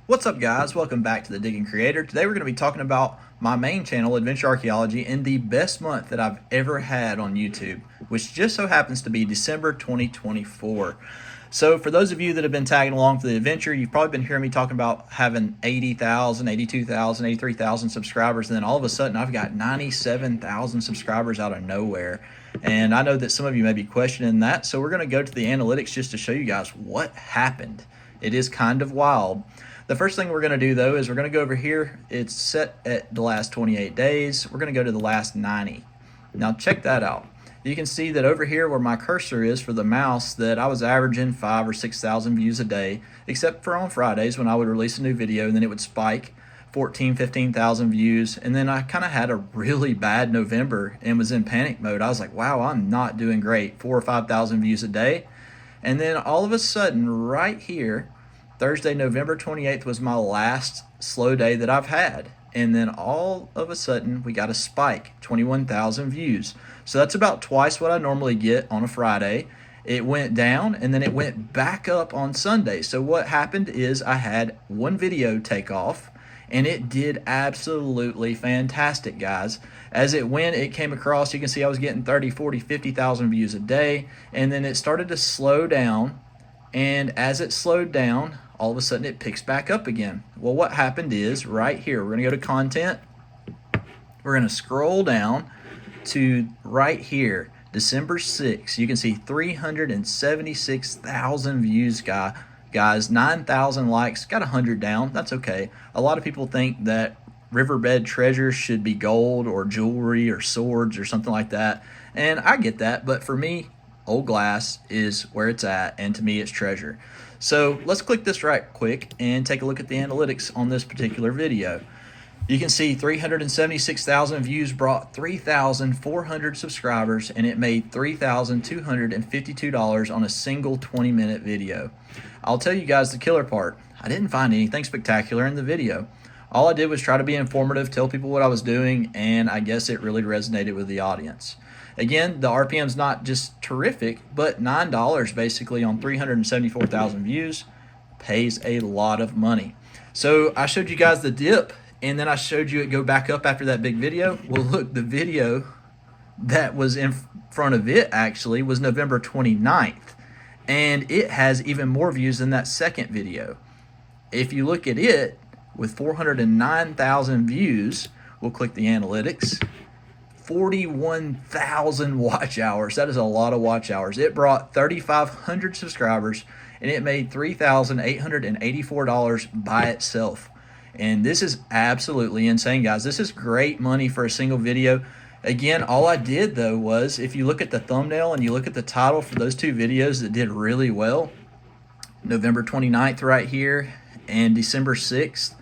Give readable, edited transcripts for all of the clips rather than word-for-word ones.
What's up, guys? Welcome back to the Digging Creator. Today we're going to be talking about my main channel, Adventure Archaeology, and the best month that I've ever had on YouTube, which just so happens to be December 2024. So for those of you that have been tagging along for the adventure, you've probably been hearing me talking about having 80,000, 82,000, 83,000 subscribers, and then all of a sudden I've got 97,000 subscribers out of nowhere. And I know that some of you may be questioning that, so we're going to go to the analytics just to show you guys what happened. It is kind of wild. The first thing we're going to do, though, is we're going to go over here. It's set at the last 28 days. We're going to go to the last 90. Now, check that out. You can see that over here where my cursor is for the mouse that I was averaging 5,000 or 6,000 views a day, except for on Fridays when I would release a new video and then it would spike 14,000, 15,000 views. And then I kind of had a really bad November and was in panic mode. I was like, wow, I'm not doing great. 4,000 or 5,000 views a day. And then all of a sudden, right here, Thursday, November 28th was my last slow day that I've had. And then all of a sudden, we got a spike, 21,000 views. So that's about twice what I normally get on a Friday. It went down, and then it went back up on Sunday. So what happened is I had one video take off, and it did absolutely fantastic, guys. As it went, it came across, you can see I was getting 30, 40, 50,000 views a day, and then it started to slow down. And as it slowed down, all of a sudden it picks back up again. Well, what happened is right here, we're going to go to content. We're going to scroll down to right here, December 6th. You can see 376,000 views, guys, 9,000 likes, got 100 down. That's okay. A lot of people think that riverbed treasures should be gold or jewelry or swords or something like that. And I get that, but for me, old glass is where it's at, and to me it's treasure. So let's click this right quick and take a look at the analytics on this particular video. You can see 376,000 views brought 3,400 subscribers, and it made $3,252 on a single 20-minute video. I'll tell you guys the killer part. I didn't find anything spectacular in the video. All I did was try to be informative, tell people what I was doing, and I guess it really resonated with the audience. Again, the RPM's not just terrific, but $9 basically on 374,000 views pays a lot of money. So I showed you guys the dip, and then I showed you it go back up after that big video. Well, look, the video that was in front of it actually was November 29th, and it has even more views than that second video. If you look at it, with 409,000 views, we'll click the analytics. 41,000 watch hours. That is a lot of watch hours. It brought 3,500 subscribers, and it made $3,884 by itself. And this is absolutely insane, guys. This is great money for a single video. Again, all I did, though, was if you look at the thumbnail and you look at the title for those two videos that did really well, November 29th right here and December 6th,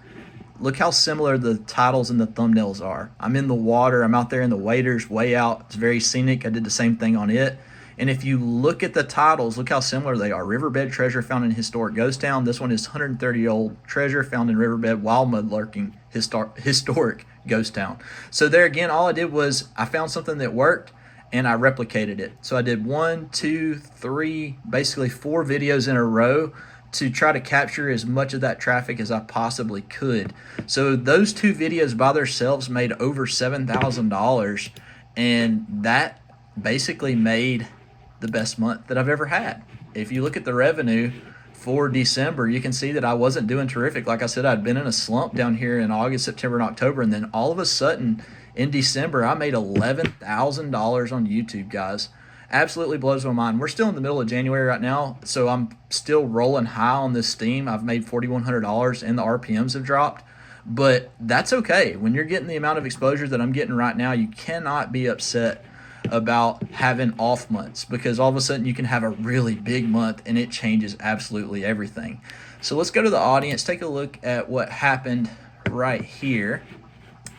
look how similar the titles and the thumbnails are. I'm in the water. I'm out there in the waders, way out. It's very scenic. I did the same thing on it. And if you look at the titles, look how similar they are. Riverbed treasure found in historic ghost town. This one is 130-year-old treasure found in riverbed wild mud lurking historic ghost town. So there again, all I did was I found something that worked and I replicated it. So I did 1, 2, 3, basically 4 videos in a row to try to capture as much of that traffic as I possibly could. So those 2 videos by themselves made over $7,000, and that basically made the best month that I've ever had. If you look at the revenue for December, you can see that I wasn't doing terrific. Like I said, I'd been in a slump down here in August, September, and October, and then all of a sudden in December, I made $11,000 on YouTube, guys. Absolutely blows my mind. We're still in the middle of January right now, so I'm still rolling high on this steam. I've made $4,100 and the RPMs have dropped, but that's okay. When you're getting the amount of exposure that I'm getting right now, you cannot be upset about having off months, because all of a sudden you can have a really big month and it changes absolutely everything. So let's go to the audience, take a look at what happened right here.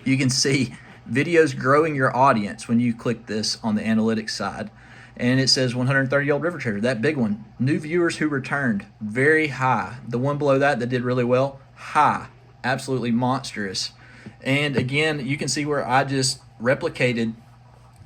You can see videos growing your audience when you click this on the analytics side. And it says 130-year-old river treasure, that big one. New viewers who returned, very high. The one below that did really well, high, absolutely monstrous. And again, you can see where I just replicated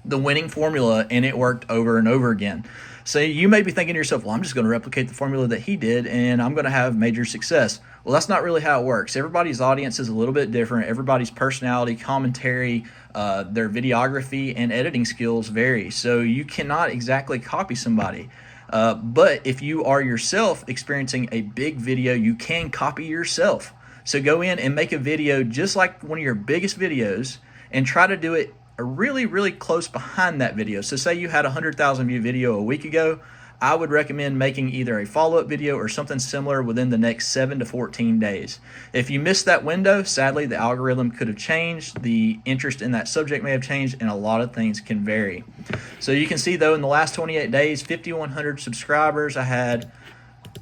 the winning formula and it worked over and over again. So you may be thinking to yourself, well, I'm just going to replicate the formula that he did and I'm going to have major success. Well, that's not really how it works. Everybody's audience is a little bit different. Everybody's personality, commentary, their videography, and editing skills vary. So you cannot exactly copy somebody. But if you are yourself experiencing a big video, you can copy yourself. So go in and make a video just like one of your biggest videos and try to do it really, really close behind that video. So say you had a 100,000 view video a week ago, I would recommend making either a follow-up video or something similar within the next 7 to 14 days. If you missed that window, sadly, the algorithm could have changed, the interest in that subject may have changed, and a lot of things can vary. So you can see, though, in the last 28 days, 5,100 subscribers. I had,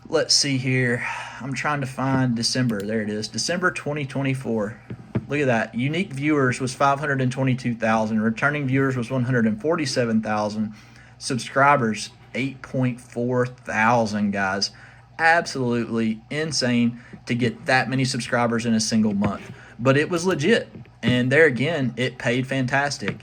let's see here, I'm trying to find December. There it is, December 2024. Look at that. Unique viewers was 522,000. Returning viewers was 147,000. Subscribers, 8.4 thousand, guys. Absolutely insane to get that many subscribers in a single month. But it was legit. And there again, it paid fantastic.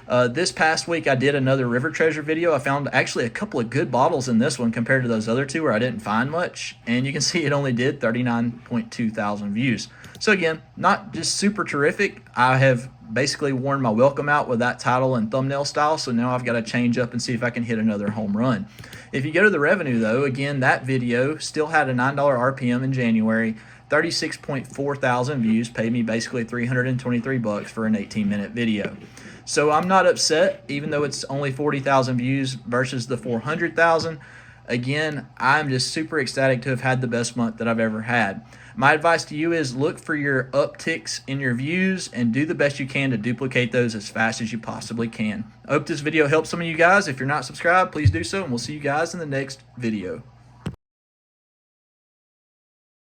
This past week, I did another river treasure video. I found actually a couple of good bottles in this one compared to those other two where I didn't find much. And you can see it only did 39.2 thousand views. So again, not just super terrific. I have basically worn my welcome out with that title and thumbnail style. So now I've got to change up and see if I can hit another home run. If you go to the revenue though, again, that video still had a $9 RPM in January. 36.4 thousand views, paid me basically $323 for an 18-minute video. So I'm not upset, even though it's only 40,000 views versus the 400,000. Again, I'm just super ecstatic to have had the best month that I've ever had. My advice to you is look for your upticks in your views and do the best you can to duplicate those as fast as you possibly can. I hope this video helps some of you guys. If you're not subscribed, please do so, and we'll see you guys in the next video.